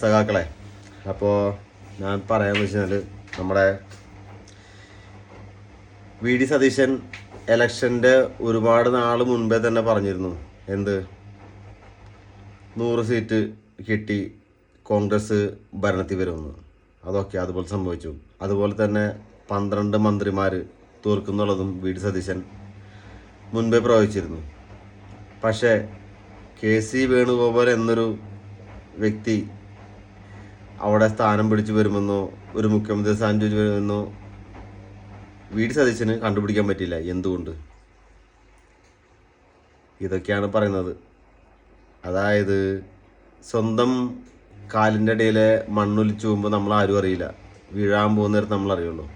സഖാക്കളെ. അപ്പോൾ ഞാൻ പറയാമെന്ന് വെച്ചാൽ നമ്മുടെ വി ഡി സതീശൻ ഇലക്ഷൻ്റെ ഒരുപാട് നാൾ മുൻപേ തന്നെ പറഞ്ഞിരുന്നു. എന്ത് 100 സീറ്റ് കിട്ടി കോൺഗ്രസ് ഭരണത്തിൽ വരുമെന്ന്. അതൊക്കെ അതുപോലെ സംഭവിച്ചു. അതുപോലെ തന്നെ 12 മന്ത്രിമാർ തോൽക്കുന്നുള്ളതും വി ഡി സതീശൻ മുൻപേ പ്രവചിച്ചിരുന്നു. പക്ഷേ KC വേണുഗോപാൽ എന്നൊരു വ്യക്തി അവിടെ സ്ഥാനം പിടിച്ചു വരുമെന്നോ ഒരു മുഖ്യമന്ത്രി സ്ഥാനം ചോദിച്ചു വരുമെന്നോ വി ഡി സതീശന് കണ്ടുപിടിക്കാൻ പറ്റില്ല. എന്തുകൊണ്ട്? ഇതൊക്കെയാണ് പറയുന്നത്. അതായത് സ്വന്തം കാലിൻ്റെ ഇടയിലെ മണ്ണൊലിച്ചു പോകുമ്പോൾ നമ്മൾ ആരും അറിയില്ല, വീഴാൻ പോകുന്ന നേരത്ത് നമ്മളറിയുള്ളൂ.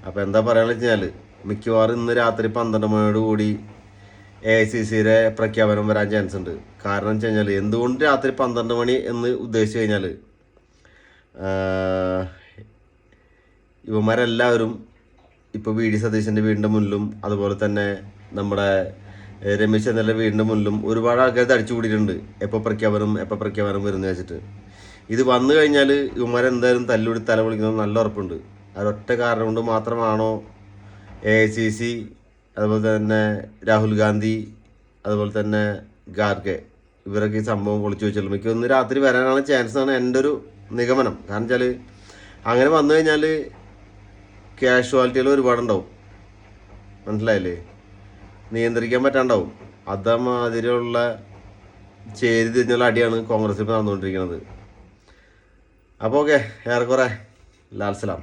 അപ്പോൾ എന്താ പറയുകയെന്ന് വെച്ചാൽ മിക്കവാറും ഇന്ന് രാത്രി 12 മണിയോട് കൂടി AICCയുടെ പ്രഖ്യാപനം വരാൻ ചാൻസ് ഉണ്ട്. കാരണം വെച്ച് കഴിഞ്ഞാൽ എന്തുകൊണ്ട് രാത്രി 12 മണി എന്ന് ഉദ്ദേശിച്ചു കഴിഞ്ഞാൽ ഇവന്മാരെല്ലാവരും ഇപ്പോൾ വി ഡി സതീശൻ്റെ വീടിൻ്റെ മുന്നിലും അതുപോലെ തന്നെ നമ്മുടെ രമേശ് ചെന്നിത്തല വീടിൻ്റെ മുന്നിലും ഒരുപാട് ആൾക്കാർ തടിച്ചു കൂടിയിട്ടുണ്ട്. എപ്പോൾ പ്രഖ്യാപനം വരുന്നു വെച്ചിട്ട്. ഇത് വന്നു കഴിഞ്ഞാൽ ഇവന്മാരെന്തായാലും തല്ലുകൂടി തല വിളിക്കുന്നത് നല്ല ഉറപ്പുണ്ട്. അതൊറ്റ കാരണം കൊണ്ട് മാത്രമാണോ AICC അതുപോലെ തന്നെ രാഹുൽ ഗാന്ധി അതുപോലെ തന്നെ ഖാർഗെ ഇവരൊക്കെ ഈ സംഭവം പൊളിച്ചു വെച്ചുള്ളൂ. മിക്കൊന്ന് രാത്രി വരാനാണ് ചാൻസ് ആണ് എൻ്റെ ഒരു നിഗമനം. കാരണം വെച്ചാൽ അങ്ങനെ വന്നു കഴിഞ്ഞാൽ കാഷ്വാലിറ്റികൾ ഒരുപാടുണ്ടാവും. മനസ്സിലായില്ലേ? നിയന്ത്രിക്കാൻ പറ്റാണ്ടാവും. അതമാതിരിയുള്ള ചേരി തിരിഞ്ഞുള്ള അടിയാണ് കോൺഗ്രസ് ഇപ്പോൾ നടന്നുകൊണ്ടിരിക്കുന്നത്. അപ്പോൾ ഓക്കെ, ഏറെക്കുറെ ലാൽ സലാം.